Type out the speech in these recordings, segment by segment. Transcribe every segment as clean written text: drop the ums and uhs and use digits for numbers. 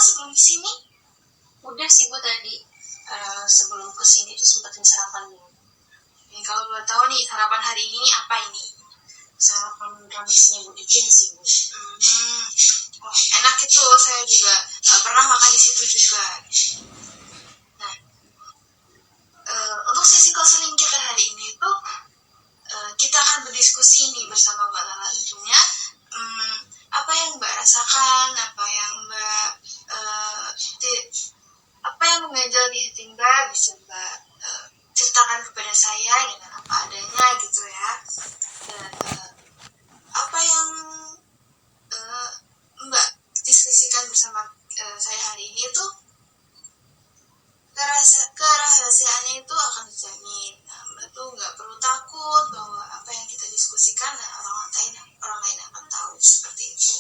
sebelum kesini? Udah sih Bu tadi, sebelum kesini tuh sempetin sarapan dulu. Kalau boleh tahu nih, sarapan hari ini apa ini? Sarapan ramisnya Bu Dikin sih Bu. Oh, enak itu, saya juga pernah makan di situ juga. Nah, untuk sesi konseling kita hari ini tuh kita akan berdiskusi nih bersama Mbak Lala tentunya. Apa yang Mbak rasakan, apa yang mengganjal di hati Mbak, bisa Mbak ceritakan kepada saya dengan apa adanya gitu ya. Dan apa yang Mbak diskusikan bersama saya hari ini tuh kerahasiaannya itu akan dijamin. Nah, Mbak tuh nggak perlu takut bahwa apa yang kita diskusikan orang lain akan tahu seperti itu.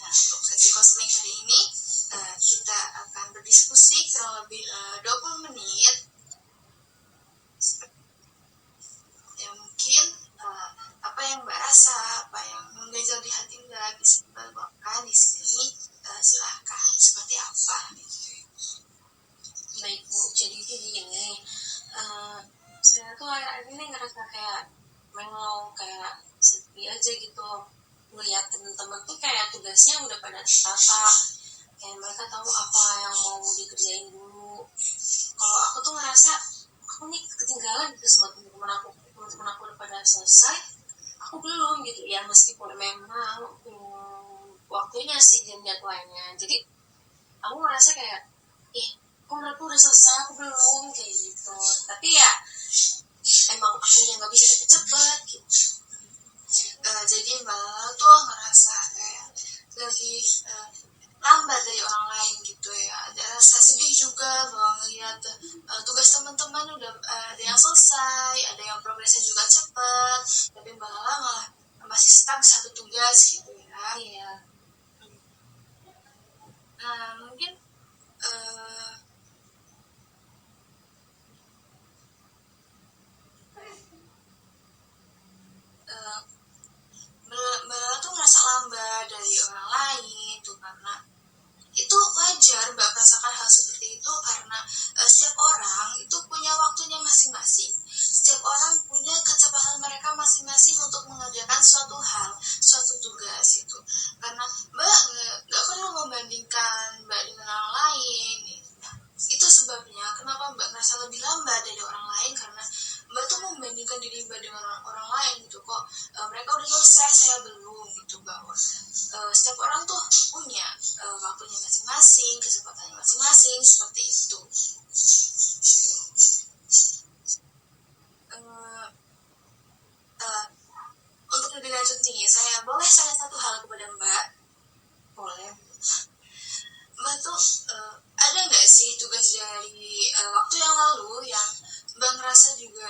Nah, untuk sesi konseling hari ini kita akan berdiskusi kurang lebih 20 menit. Ya mungkin apa yang Mbak rasa, apa yang mengganjal di hati Mbak bisa Mbak luapkan di sini. Silahkan, seperti apa? Baik Bu, jadi gini, saya tuh akhir-akhir ini ngerasa kayak mellow, kayak sepi aja gitu. Melihat teman-teman tuh kayak tugasnya udah pada tertata, kayak mereka tahu apa yang mau dikerjain dulu. Kalau aku tuh ngerasa aku nih ketinggalan gitu sama teman-teman aku udah pada selesai, aku belum gitu ya, meskipun memang waktunya sih dan jadwalnya. Jadi aku ngerasa kayak kok mereka udah selesai, aku belum, kayak gitu. Tapi ya emang akunya nggak bisa cepet-cepet gitu. Jadi Mbak tuh ngerasa kayak lebih lambat dari orang lain gitu ya. Ada rasa sedih juga bahwa ngelihat tugas teman-teman udah ada yang selesai, ada yang progresnya juga cepat, tapi Mbak Lala malah masih stuck satu tugas gitu ya. Iya. Mungkin Mbak Lala tuh ngerasa lambat dari orang lain tuh karena itu wajar Mbak merasakan hal seperti itu karena setiap orang itu punya waktunya masing-masing. Setiap orang punya kecepatan mereka masing-masing untuk mengerjakan suatu hal, suatu tugas itu. Karena Mbak nggak perlu membandingkan Mbak dengan orang lain. Itu sebabnya kenapa Mbak merasa lebih lambat dari orang lain, karena Mbak tuh membandingkan diri Mbak dengan orang lain gitu. Kok mereka udah selesai, saya belum gitu. Bahwa setiap orang tuh punya waktunya masing-masing, kesempatannya masing-masing, seperti itu. Untuk lebih lanjut nih, saya boleh tanya satu hal kepada Mbak? Boleh. Mbak tuh ada nggak sih tugas dari waktu yang lalu yang Mbak ngerasa juga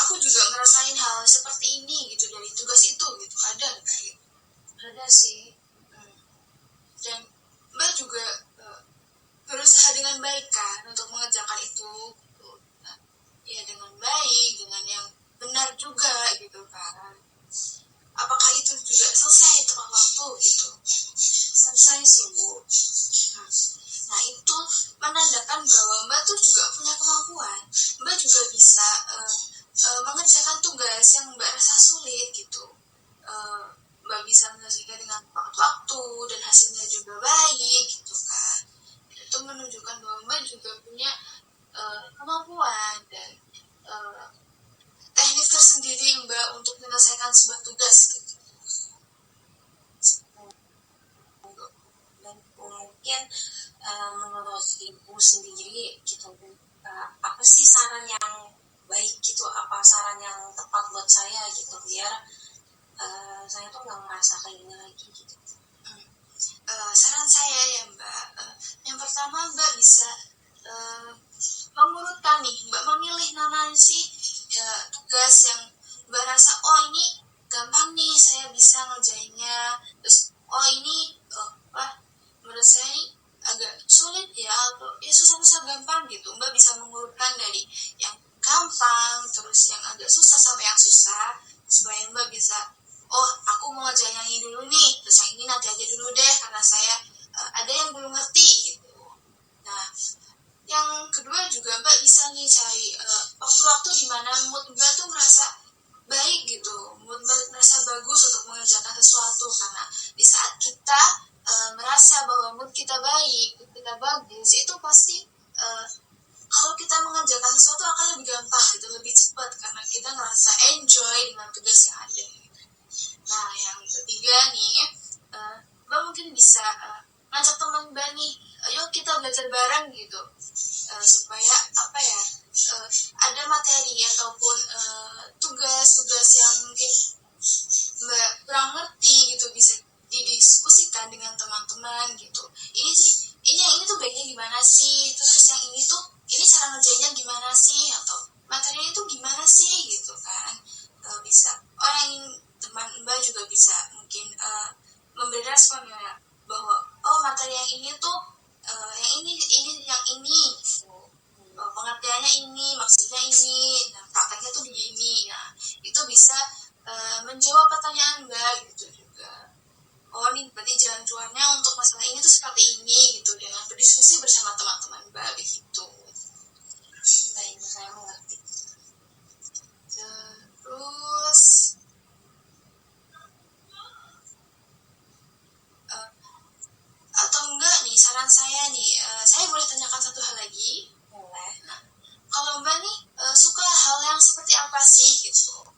aku juga ngerasain hal seperti ini gitu dari tugas itu gitu, ada nggak gitu? Ada sih. Dan Mbak juga berusaha dengan baik kan untuk mengerjakan itu gitu. Nah, ya dengan baik, dengan yang benar juga gitu kan. Apakah itu juga selesai tepat waktu gitu? Selesai sih Bu. Nah itu menandakan bahwa Mbak tuh juga punya kemampuan. Mbak juga bisa mengerjakan tugas yang Mbak rasa sulit gitu. Mbak bisa menyelesaikan dengan waktu dan hasilnya juga baik gitu kan. Itu menunjukkan bahwa Mbak juga punya kemampuan dan teknik tersendiri Mbak untuk menyelesaikan sebuah tugas gitu. Dan mungkin menurut Ibu sendiri gitu, apa sih saran yang baik gitu, apa saran yang tepat buat saya gitu biar saya tuh nggak merasa kayak gini lagi gitu. Saran saya ya Mbak, yang pertama Mbak bisa mengurutkan nih, Mbak memilih mana sih tugas yang Mbak rasa ini gampang nih saya bisa ngerjainnya, terus ini menurut saya ini agak sulit ya, atau ya susah-susah gampang gitu. Mbak bisa mengurutkan dari yang gampang terus yang agak susah sampai yang susah, supaya Mbak bisa aku mau ngerjain yang ini dulu nih, terus yang ini nanti aja dulu deh karena saya ada yang kita baik, kita bagus, itu pasti kalau kita mengerjakan sesuatu akan lebih gampang gitu, lebih cepat karena kita ngerasa enjoy dengan tugas yang ada. Nah, yang ketiga nih, Mbak mungkin bisa ngajak teman Mbak nih, yuk kita belajar bareng gitu, supaya apa ya, ada materi ataupun tugas-tugas yang mungkin Mbak kurang ngerti gitu bisa didiskusikan dengan teman-teman gitu. Ini tuh baiknya gimana sih? Terus yang ini tuh ini cara ngerjainnya gimana sih? Atau materinya itu gimana sih gitu kan? Bisa orang teman Mbak juga bisa mungkin memberi respon ya bahwa oh materi yang ini tuh yang ini yang ini pengertiannya ini maksudnya ini, nah prakteknya tuh begini. Nah itu bisa menjawab pertanyaan Mbak gitu juga. Oh nih berarti jalan keluarnya untuk masalah ini tuh seperti ini gitu, dengan berdiskusi bersama teman-teman Mbak begitu. Baik, saya mengerti. Terus atau enggak nih saran saya nih, saya boleh tanyakan satu hal lagi? Boleh. Nah, kalau Mbak nih suka hal yang seperti apa sih gitu?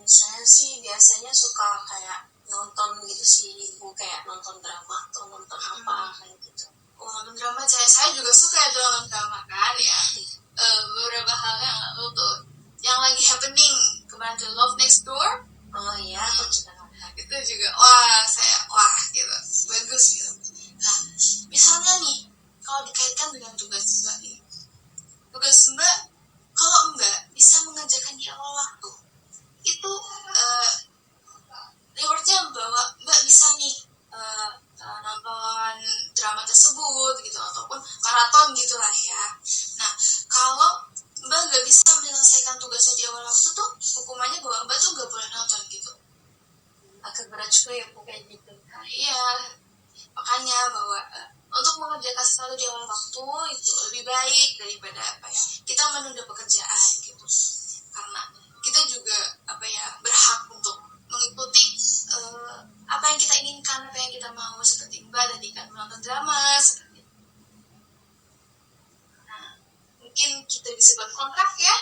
Saya sih biasanya suka kayak nonton gitu sih, ibu kayak nonton drama atau nonton apa kayak gitu. Oh, nonton drama, saya juga suka ya nonton drama kan ya. Beberapa hal yang lalu tuh yang lagi happening kemarin tuh Love Next Door. Oh iya, aku juga nonton. Itu juga wah gitu bagus gitu. Nah misalnya nih kalau dikaitkan dengan tugas Mbak nih, tugas Mbak kalau Mbak bisa mengerjakan di awal waktu itu rewardnya bahwa Mbak bisa nih nonton drama tersebut gitu ataupun maraton gitulah ya. Nah kalau Mbak nggak bisa menyelesaikan tugasnya di awal waktu tuh hukumannya bahwa Mbak tuh nggak boleh nonton gitu. Agak berat juga ya kayak gitu. Nah, iya makanya bahwa untuk mengerjakan sesuatu di awal waktu itu lebih baik daripada apa ya kita menunda pekerjaan gitu, karena kita juga apa ya berhak untuk mengikuti apa yang kita inginkan, apa yang kita mau, seperti Mbak tadi kan menonton drama seperti itu. Nah mungkin kita bisa buat kontrak ya.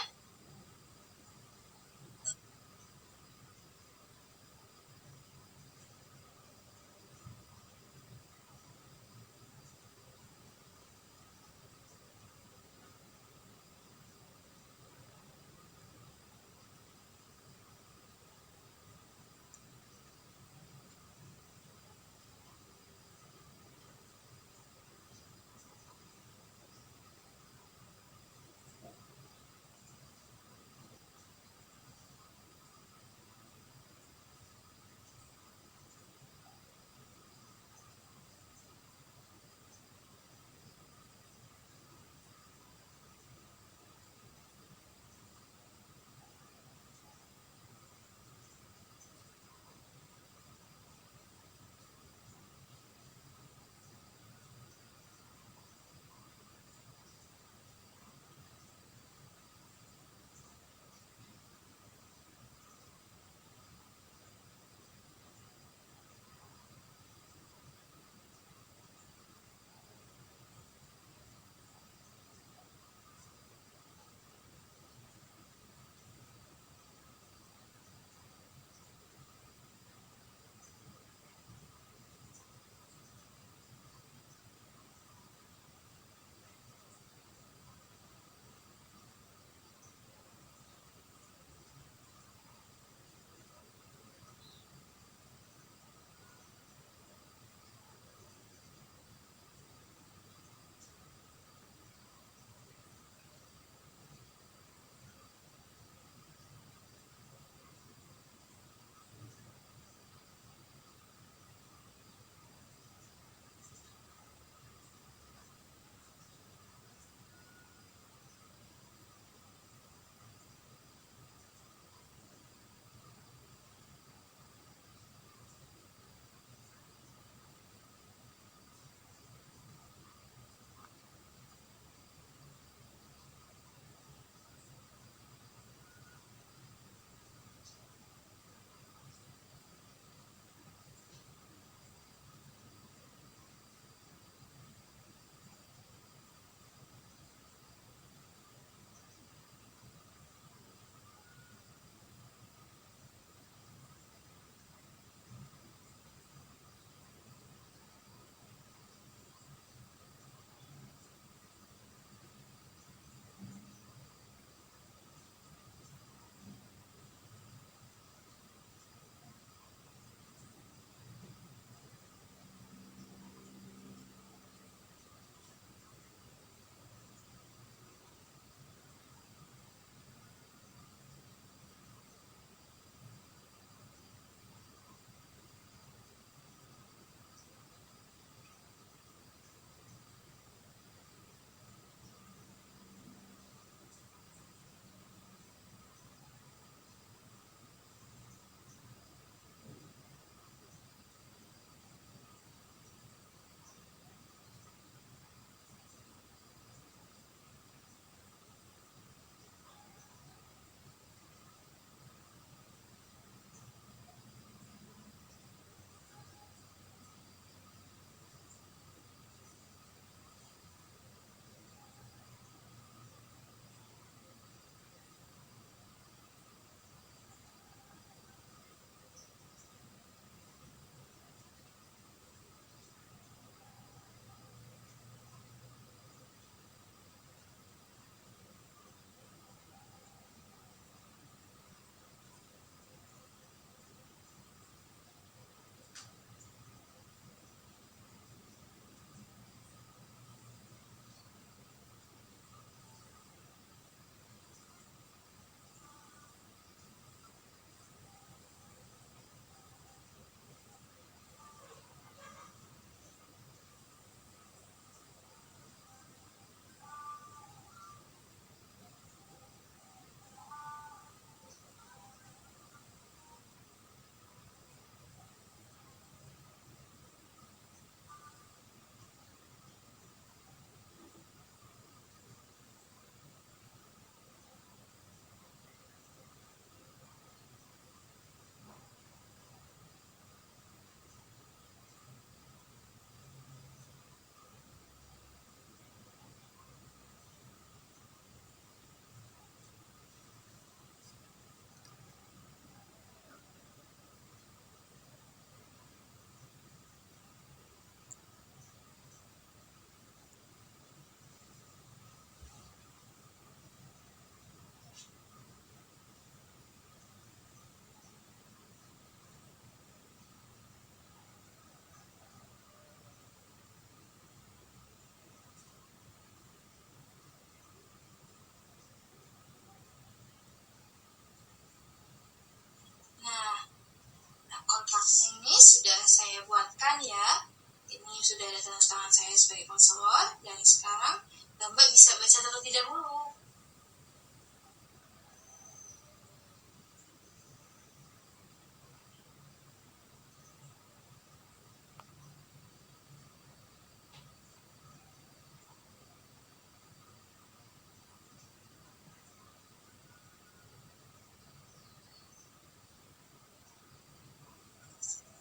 sudah saya buatkan ya. Ini sudah ada tanda tangan saya sebagai konselor, dan sekarang Mbak bisa baca terlebih dahulu.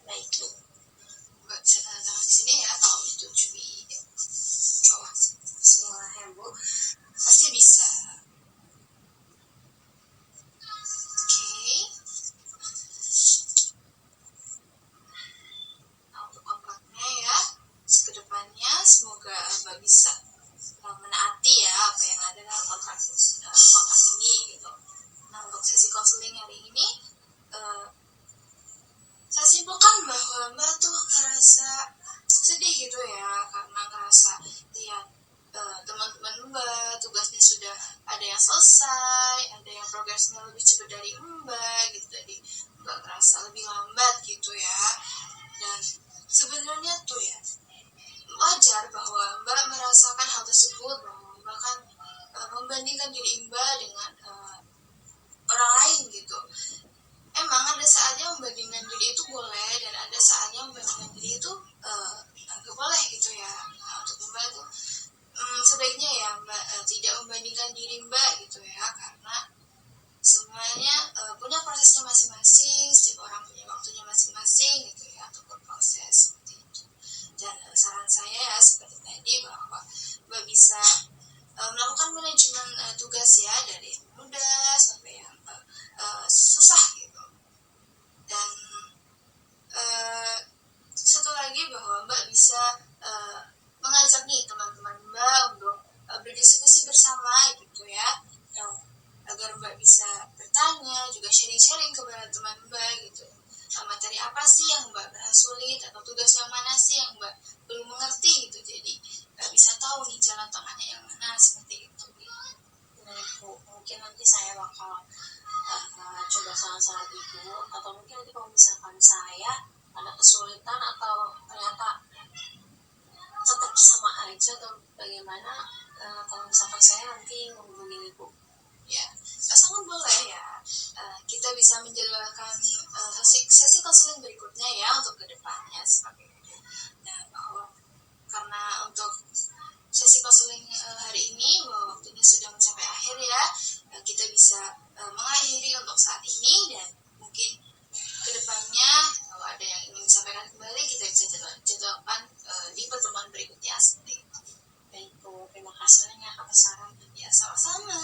Baik, Mbak bisa tanda tangan di sini ya, kalau menyetujui. Oh, semua ya Bu, pasti bisa. Oke. Nah, untuk kontraknya ya, kedepannya semoga Mbak bisa menaati ya apa yang ada dalam kontrak ini gitu. Nah, untuk sesi konseling hari ini, saya simpulkan bahwa Mbak tuh ngerasa sedih gitu ya, karena ngerasa lihat teman-teman Mbak tugasnya sudah ada yang selesai, ada yang progresnya lebih cepat dari Mbak gitu, jadi Mbak ngerasa lebih lambat gitu ya. Dan sebenarnya tuh ya wajar bahwa Mbak merasakan hal tersebut, bahwa Mbak kan membandingkan diri Mbak dengan orang lain gitu. Emang ada saatnya membandingkan diri itu boleh, dan ada saatnya membandingkan diri itu nggak boleh gitu ya. Nah, untuk Mbak itu sebaiknya ya Mbak tidak membandingkan diri Mbak gitu ya, karena semuanya punya prosesnya masing-masing, setiap orang punya waktunya masing-masing gitu ya untuk berproses seperti itu. Dan saran saya ya seperti tadi, bahwa Mbak bisa melakukan manajemen tugas ya, dari yang mudah sampai yang susah gitu. Dan satu lagi, bahwa Mbak bisa mengajak nih teman-teman Mbak untuk berdiskusi bersama gitu ya, agar Mbak bisa bertanya, juga sharing-sharing kepada teman Mbak gitu. Materi apa sih yang Mbak merasa sulit, atau tugas yang mana sih yang Mbak belum mengerti gitu. Jadi Mbak bisa tahu nih jalan tengahnya yang mana, seperti itu. Nah, Bu, mungkin nanti saya bakal coba saran-saran Ibu, atau mungkin nanti kalau misalkan saya ada kesulitan atau ternyata tetap sama aja atau bagaimana, kalau misalkan saya nanti menghubungi Ibu. Ya, sangat boleh ya. Kita bisa menjadwalkan sesi konseling berikutnya ya untuk kedepannya seperti itu. Nah, bahwa karena untuk sesi konseling hari ini bahwa waktunya sudah mencapai akhir ya, kita bisa mengakhiri untuk saat ini, dan mungkin kedepannya kalau ada yang ingin disampaikan kembali, kita bisa jadwalkan di pertemuan berikutnya seperti itu. Baik Bu, terima kasih banyak atas saran. Ya, sama-sama.